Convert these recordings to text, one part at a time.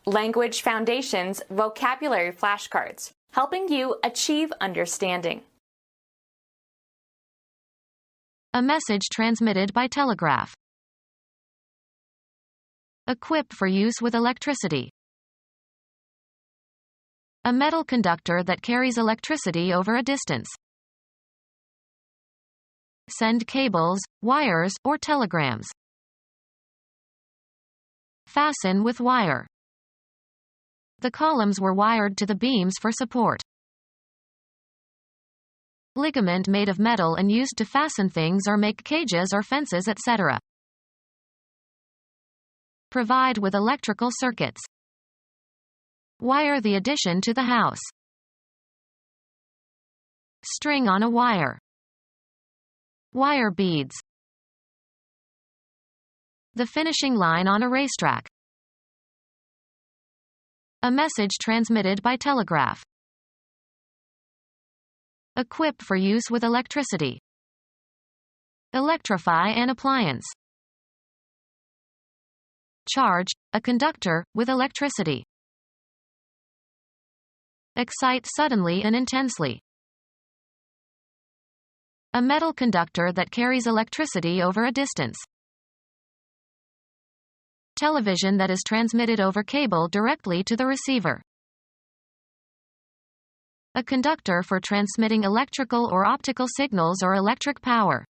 Language Foundations Vocabulary Flashcards, helping you achieve understanding. A message transmitted by telegraph. Equipped for use with electricity. A metal conductor that carries electricity over a distance. Send cables, wires, or telegrams. Fasten with wire. The columns were wired to the beams for support. Ligament made of metal and used to fasten things or make cages or fences, etc. Provide with electrical circuits. Wire the addition to the house. String on a wire. Wire beads. The finishing line on a racetrack. A message transmitted by telegraph. Equipped for use with electricity. Electrify an appliance. Charge, a conductor, with electricity. Excite suddenly and intensely. A metal conductor that carries electricity over a distance. Television that is transmitted over cable directly to the receiver. A conductor for transmitting electrical or optical signals or electric power.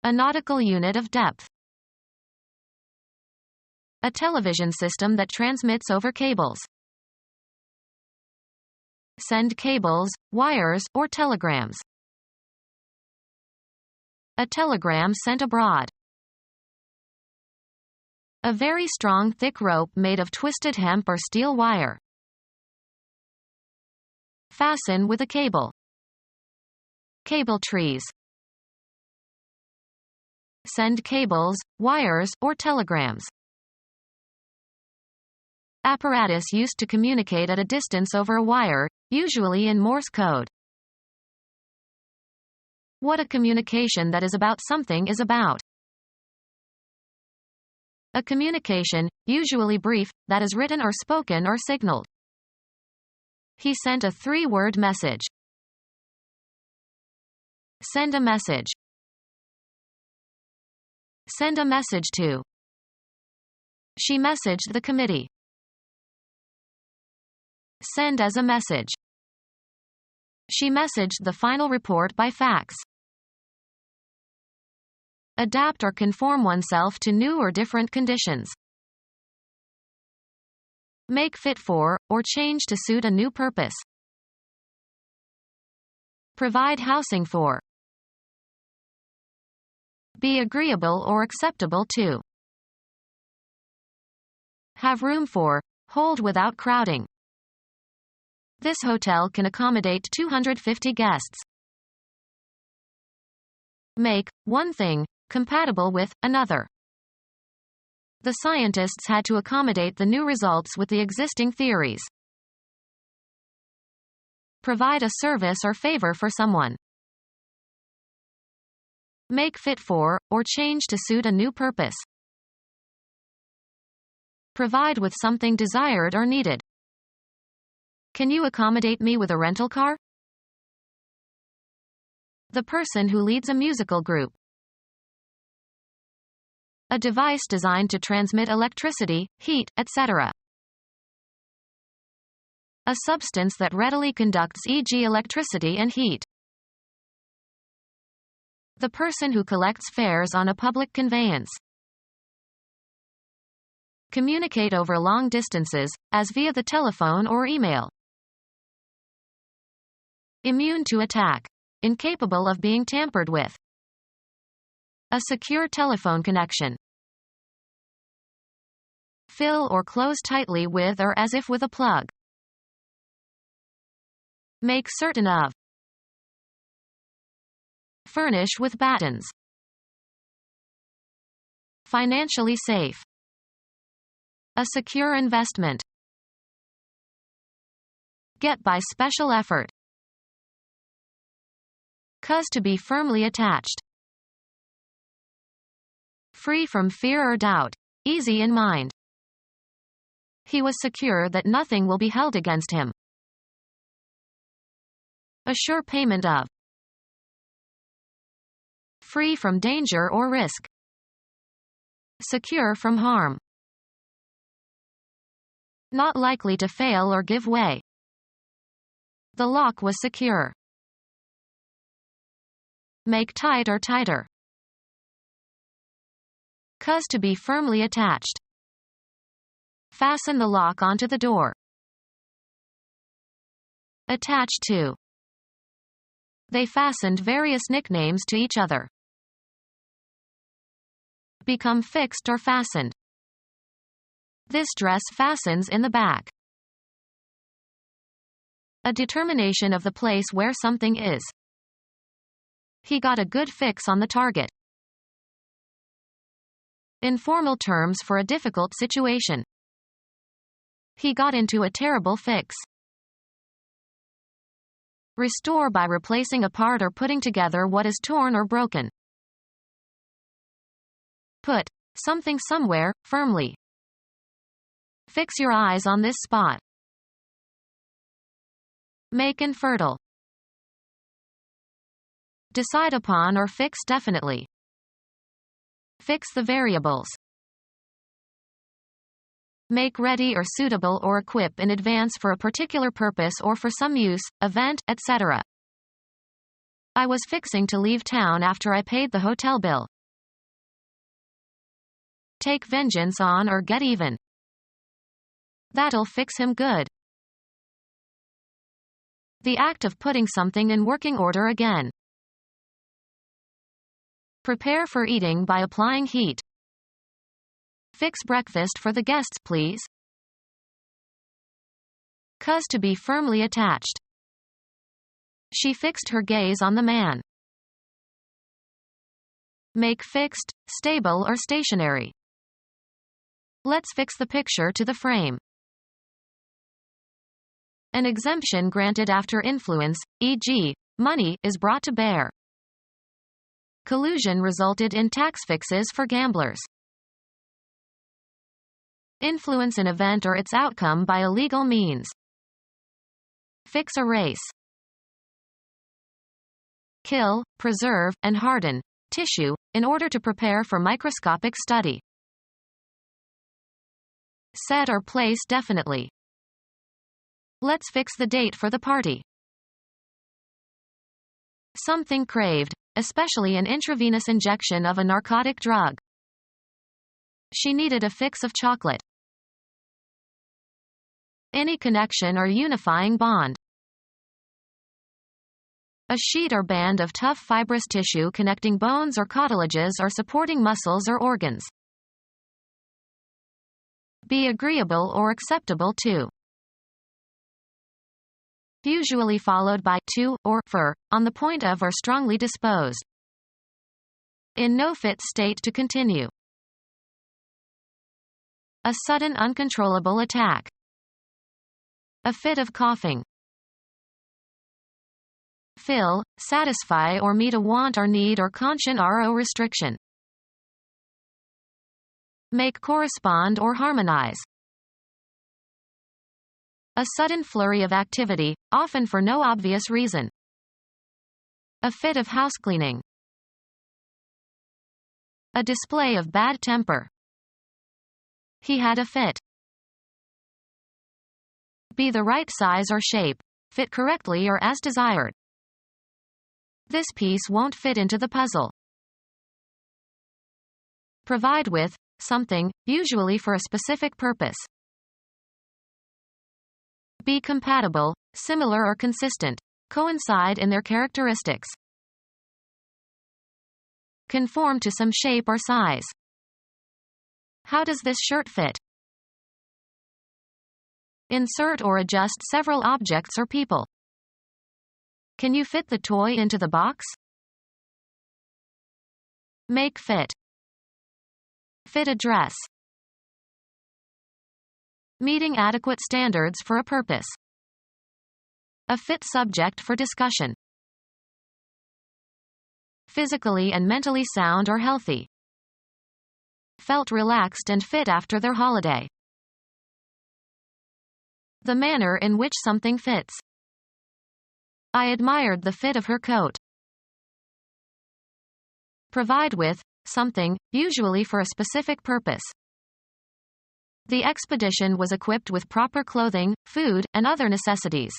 A nautical unit of depth. A television system that transmits over cables. Send cables, wires, or telegrams. A telegram sent abroad. A very strong thick rope made of twisted hemp or steel wire. Fasten with a cable. Cable trees. Send cables, wires, or telegrams. Apparatus used to communicate at a distance over a wire, usually in Morse code. What a communication that is about something is about. A communication, usually brief, that is written or spoken or signaled. He sent a 3-word message. Send a message. Send a message to. She messaged the committee. Send as a message. She messaged the final report by fax. Adapt or conform oneself to new or different conditions. Make fit for, or change to suit a new purpose. Provide housing for. Be agreeable or acceptable to. Have room for, hold without crowding. This hotel can accommodate 250 guests. Make, one thing, compatible with, another. The scientists had to accommodate the new results with the existing theories. Provide a service or favor for someone. Make fit for, or change to suit a new purpose. Provide with something desired or needed. Can you accommodate me with a rental car? The person who leads a musical group. A device designed to transmit electricity, heat, etc. A substance that readily conducts, e.g., electricity and heat. The person who collects fares on a public conveyance. Communicate over long distances, as via the telephone or email. Immune to attack. Incapable of being tampered with. A secure telephone connection. Fill or close tightly with or as if with a plug. Make certain of. Furnish with battens. Financially safe. A secure investment. Get by special effort. Cause to be firmly attached. Free from fear or doubt. Easy in mind. He was secure that nothing will be held against him. A sure payment of. Free from danger or risk. Secure from harm. Not likely to fail or give way. The lock was secure. Make tight or tighter. Cause to be firmly attached. Fasten the lock onto the door. Attach to. They fastened various nicknames to each other. Become fixed or fastened. This dress fastens in the back. A determination of the place where something is. He got a good fix on the target. Informal terms for a difficult situation. He got into a terrible fix. Restore by replacing a part or putting together what is torn or broken. Put something somewhere, firmly. Fix your eyes on this spot. Make infertile. Decide upon or fix definitely. Fix the variables. Make ready or suitable or equip in advance for a particular purpose or for some use, event, etc. I was fixing to leave town after I paid the hotel bill. Take vengeance on or get even. That'll fix him good. The act of putting something in working order again. Prepare for eating by applying heat. Fix breakfast for the guests, please. Cause to be firmly attached. She fixed her gaze on the man. Make fixed, stable or stationary. Let's fix the picture to the frame. An exemption granted after influence, e.g., money, is brought to bear. Collusion resulted in tax fixes for gamblers. Influence an event or its outcome by illegal means. Fix a race. Kill, preserve, and harden tissue in order to prepare for microscopic study. Set or place definitely. Let's fix the date for the party. Something craved, especially an intravenous injection of a narcotic drug. She needed a fix of chocolate. Any connection or unifying bond. A sheet or band of tough fibrous tissue connecting bones or cartilages or supporting muscles or organs. Be agreeable or acceptable to. Usually followed by to or for, on the point of or strongly disposed. In no fit state to continue. A sudden uncontrollable attack. A fit of coughing. Fill, satisfy or meet a want or need or conscient RO restriction. Make correspond or harmonize. A sudden flurry of activity, often for no obvious reason. A fit of housecleaning. A display of bad temper. He had a fit. Be the right size or shape, fit correctly or as desired. This piece won't fit into the puzzle. Provide with something, usually for a specific purpose. Be compatible, similar or consistent, coincide in their characteristics. Conform to some shape or size. How does this shirt fit? Insert or adjust several objects or people. Can you fit the toy into the box? Make fit. Fit a dress. Meeting adequate standards for a purpose. A fit subject for discussion. Physically and mentally sound or healthy. Felt relaxed and fit after their holiday. The manner in which something fits. I admired the fit of her coat. Provide with something, usually for a specific purpose. The expedition was equipped with proper clothing, food, and other necessities.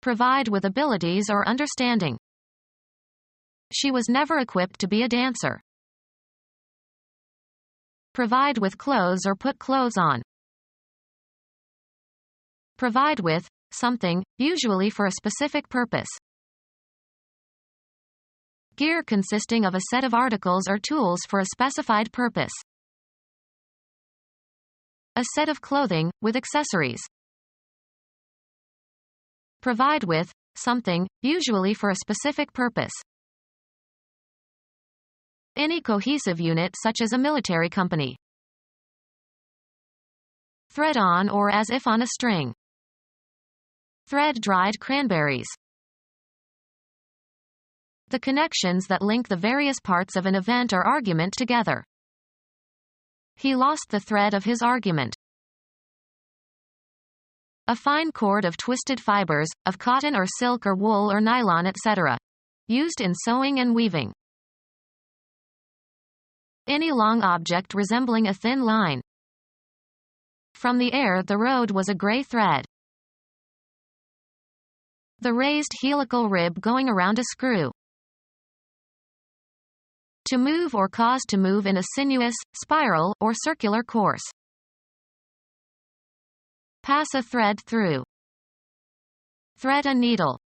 Provide with abilities or understanding. She was never equipped to be a dancer. Provide with clothes or put clothes on. Provide with something, usually for a specific purpose. Gear consisting of a set of articles or tools for a specified purpose. A set of clothing, with accessories. Provide with something, usually for a specific purpose. Any cohesive unit such as a military company. Thread on or as if on a string. Thread dried cranberries. The connections that link the various parts of an event or argument together. He lost the thread of his argument. A fine cord of twisted fibers, of cotton or silk or wool or nylon, etc. Used in sewing and weaving. Any long object resembling a thin line. From the air the road was a gray thread. The raised helical rib going around a screw. To move or cause to move in a sinuous, spiral, or circular course. Pass a thread through. Thread a needle.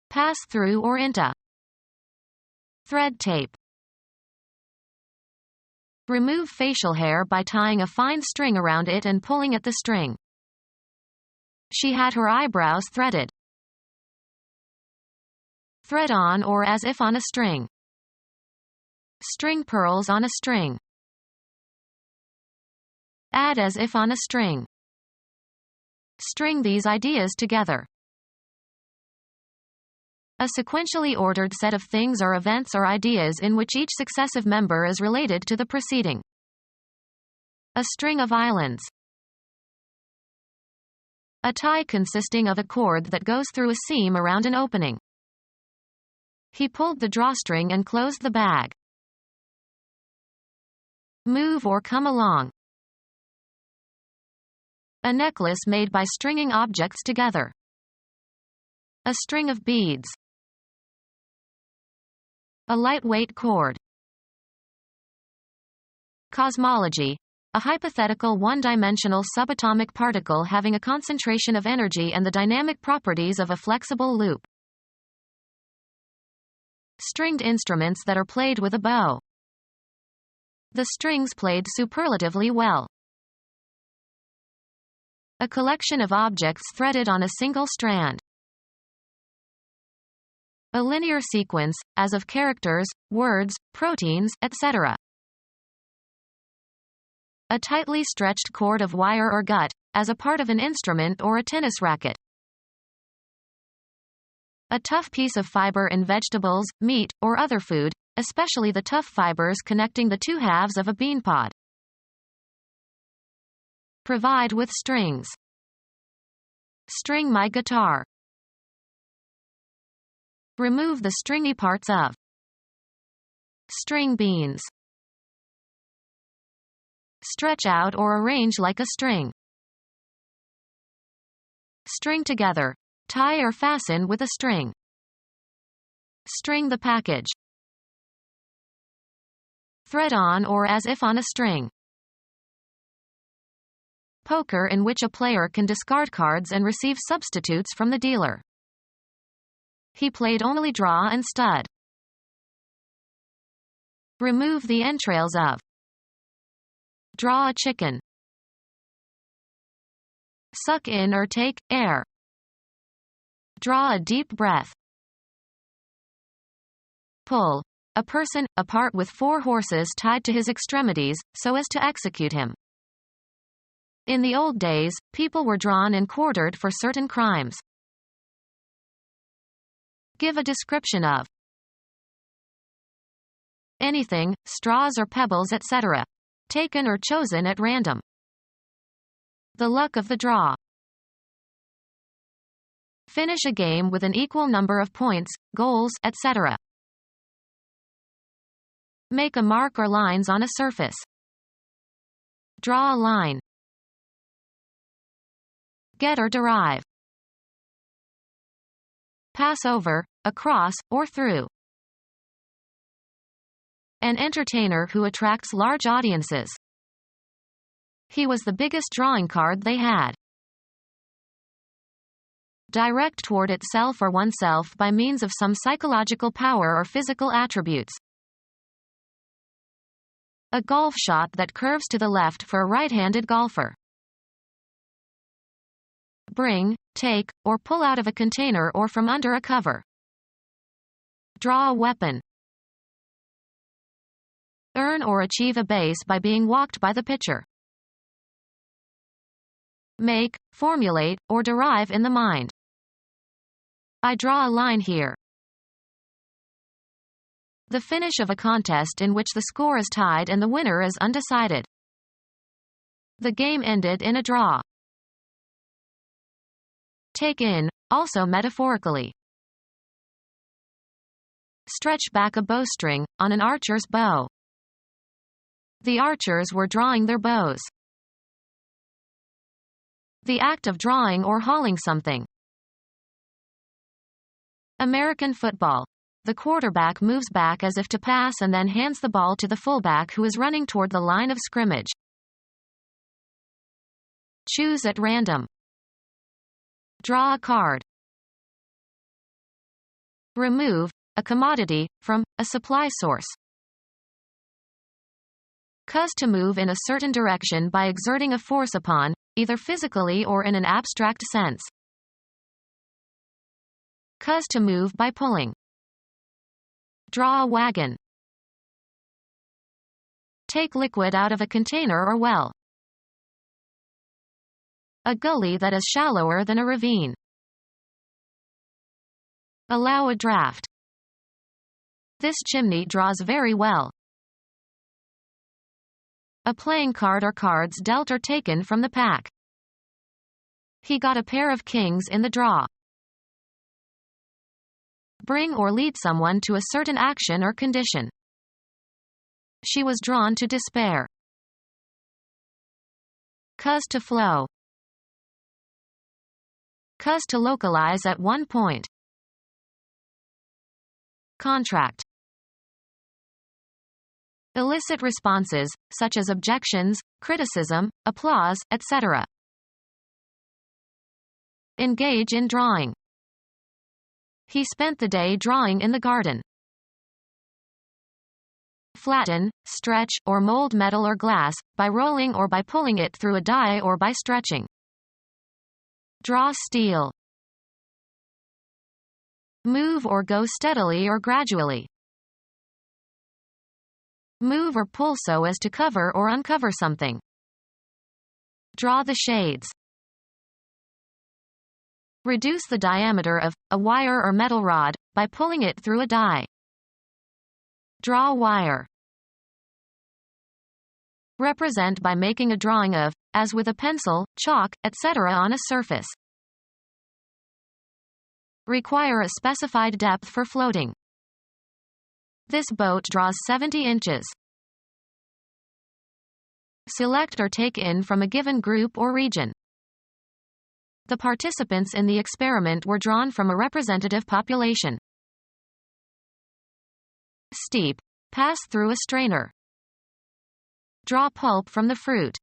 Pass through or into. Thread tape. Remove facial hair by tying a fine string around it and pulling at the string. She had her eyebrows threaded. Thread on or as if on a string. String pearls on a string. Add as if on a string. String these ideas together. A sequentially ordered set of things or events or ideas in which each successive member is related to the preceding. A string of islands. A tie consisting of a cord that goes through a seam around an opening. He pulled the drawstring and closed the bag. Move or come along. A necklace made by stringing objects together. A string of beads. A lightweight cord. Cosmology. A hypothetical one-dimensional subatomic particle having a concentration of energy and the dynamic properties of a flexible loop. Stringed instruments that are played with a bow. The strings played superlatively well. A collection of objects threaded on a single strand. A linear sequence, as of characters, words, proteins, etc. A tightly stretched cord of wire or gut, as a part of an instrument or a tennis racket. A tough piece of fiber in vegetables, meat, or other food, especially the tough fibers connecting the two halves of a bean pod. Provide with strings. String my guitar. Remove the stringy parts of. String beans. Stretch out or arrange like a string. String together. Tie or fasten with a string. String the package. Thread on or as if on a string. Poker, in which a player can discard cards and receive substitutes from the dealer. He played only draw and stud. Remove the entrails of. Draw a chicken. Suck in or take air. Draw a deep breath. Pull. A person, apart with 4 horses tied to his extremities, so as to execute him. In the old days, people were drawn and quartered for certain crimes. Give a description of. Anything, straws or pebbles, etc. Taken or chosen at random. The luck of the draw. Finish a game with an equal number of points, goals, etc. Make a mark or lines on a surface. Draw a line. Get or derive. Pass over, across, or through. An entertainer who attracts large audiences. He was the biggest drawing card they had. Direct toward itself or oneself by means of some psychological power or physical attributes. A golf shot that curves to the left for a right-handed golfer. Bring, take, or pull out of a container or from under a cover. Draw a weapon. Earn or achieve a base by being walked by the pitcher. Make, formulate, or derive in the mind. I draw a line here. The finish of a contest in which the score is tied and the winner is undecided. The game ended in a draw. Take in, also metaphorically. Stretch back a bowstring, on an archer's bow. The archers were drawing their bows. The act of drawing or hauling something. American football. The quarterback moves back as if to pass and then hands the ball to the fullback who is running toward the line of scrimmage. Choose at random. Draw a card. Remove, a commodity, from, a supply source. Cause to move in a certain direction by exerting a force upon, either physically or in an abstract sense. Cause to move by pulling. Draw a wagon. Take liquid out of a container or well. A gully that is shallower than a ravine. Allow a draft. This chimney draws very well. A playing card or cards dealt or taken from the pack. He got a pair of kings in the draw. Bring or lead someone to a certain action or condition. She was drawn to despair. Cause to flow. Cause to localize at one point. Contract. Elicit responses, such as objections, criticism, applause, etc. Engage in drawing. He spent the day drawing in the garden. Flatten, stretch, or mold metal or glass, by rolling or by pulling it through a die or by stretching. Draw steel. Move or go steadily or gradually. Move or pull so as to cover or uncover something. Draw the shades. Reduce the diameter of a wire or metal rod by pulling it through a die. Draw wire. Represent by making a drawing of, as with a pencil, chalk, etc. on a surface. Require a specified depth for floating. This boat draws 70 inches. Select or take in from a given group or region. The participants in the experiment were drawn from a representative population. Steep. Pass through a strainer. Draw pulp from the fruit.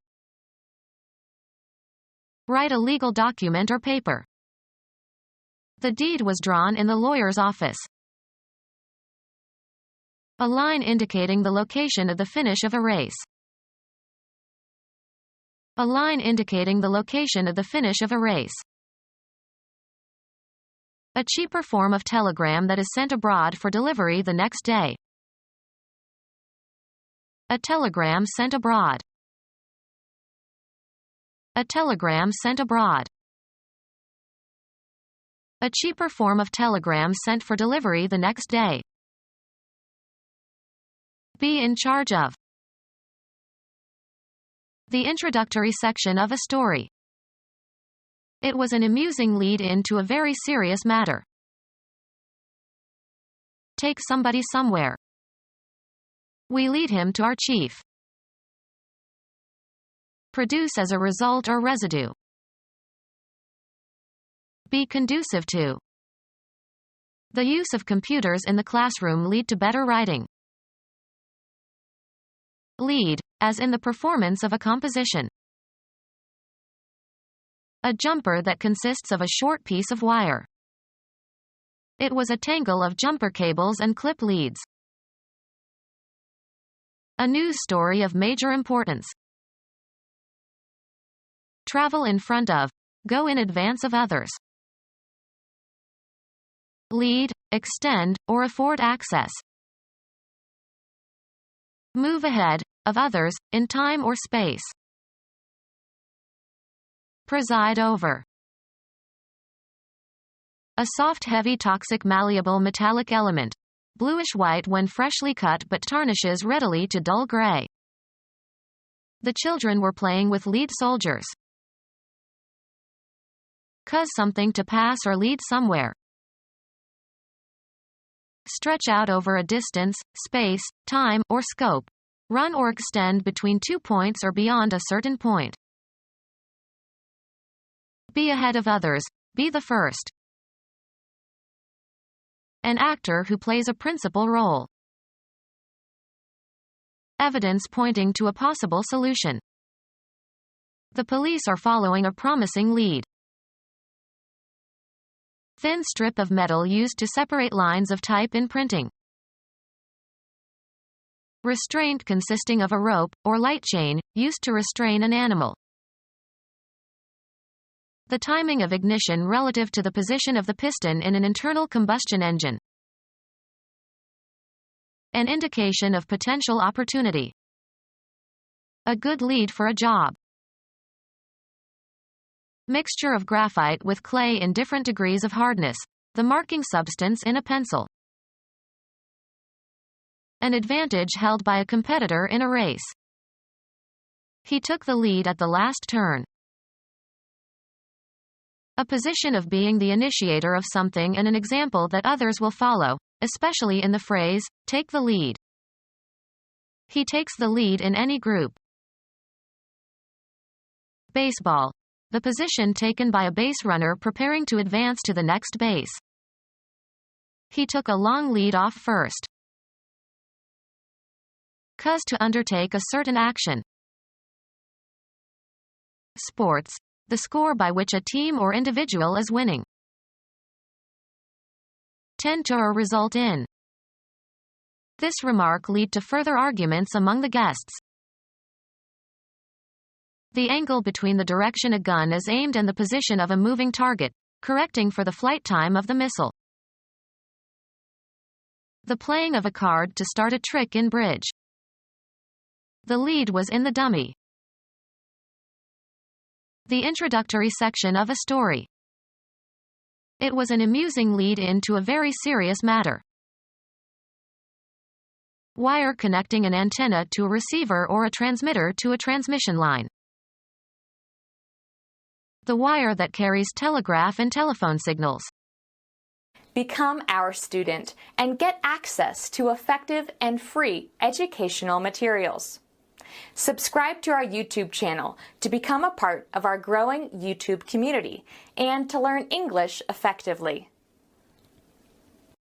Write a legal document or paper. The deed was drawn in the lawyer's office. A line indicating the location of the finish of a race. A line indicating the location of the finish of a race. A cheaper form of telegram that is sent abroad for delivery the next day. A telegram sent abroad. A telegram sent abroad. A cheaper form of telegram sent for delivery the next day. Be in charge of. The introductory section of a story. It was an amusing lead-in to a very serious matter. Take somebody somewhere. We lead him to our chief. Produce as a result or residue. Be conducive to. The use of computers in the classroom lead to better writing. Lead, as in the performance of a composition. A jumper that consists of a short piece of wire. It was a tangle of jumper cables and clip leads. A news story of major importance. Travel in front of. Go in advance of others. Lead, extend, or afford access. Move ahead of others, in time or space. Preside over. A soft, heavy, toxic, malleable metallic element. Bluish-white when freshly cut but tarnishes readily to dull gray. The children were playing with lead soldiers. Cause something to pass or lead somewhere. Stretch out over a distance, space, time, or scope. Run or extend between 2 points or beyond a certain point. Be ahead of others. Be the first. An actor who plays a principal role. Evidence pointing to a possible solution. The police are following a promising lead. Thin strip of metal used to separate lines of type in printing. Restraint consisting of a rope, or light chain, used to restrain an animal. The timing of ignition relative to the position of the piston in an internal combustion engine. An indication of potential opportunity. A good lead for a job. Mixture of graphite with clay in different degrees of hardness, the marking substance in a pencil. An advantage held by a competitor in a race. He took the lead at the last turn. A position of being the initiator of something and an example that others will follow, especially in the phrase, take the lead. He takes the lead in any group. Baseball. The position taken by a base runner preparing to advance to the next base. He took a long lead off first. Cause to undertake a certain action. Sports. The score by which a team or individual is winning. Tend to or result in. This remark lead to further arguments among the guests. The angle between the direction a gun is aimed and the position of a moving target, correcting for the flight time of the missile. The playing of a card to start a trick in bridge. The lead was in the dummy. The introductory section of a story. It was an amusing lead-in to a very serious matter. Wire connecting an antenna to a receiver or a transmitter to a transmission line. The wire that carries telegraph and telephone signals. Become our student and get access to effective and free educational materials. Subscribe to our YouTube channel to become a part of our growing YouTube community and to learn English effectively.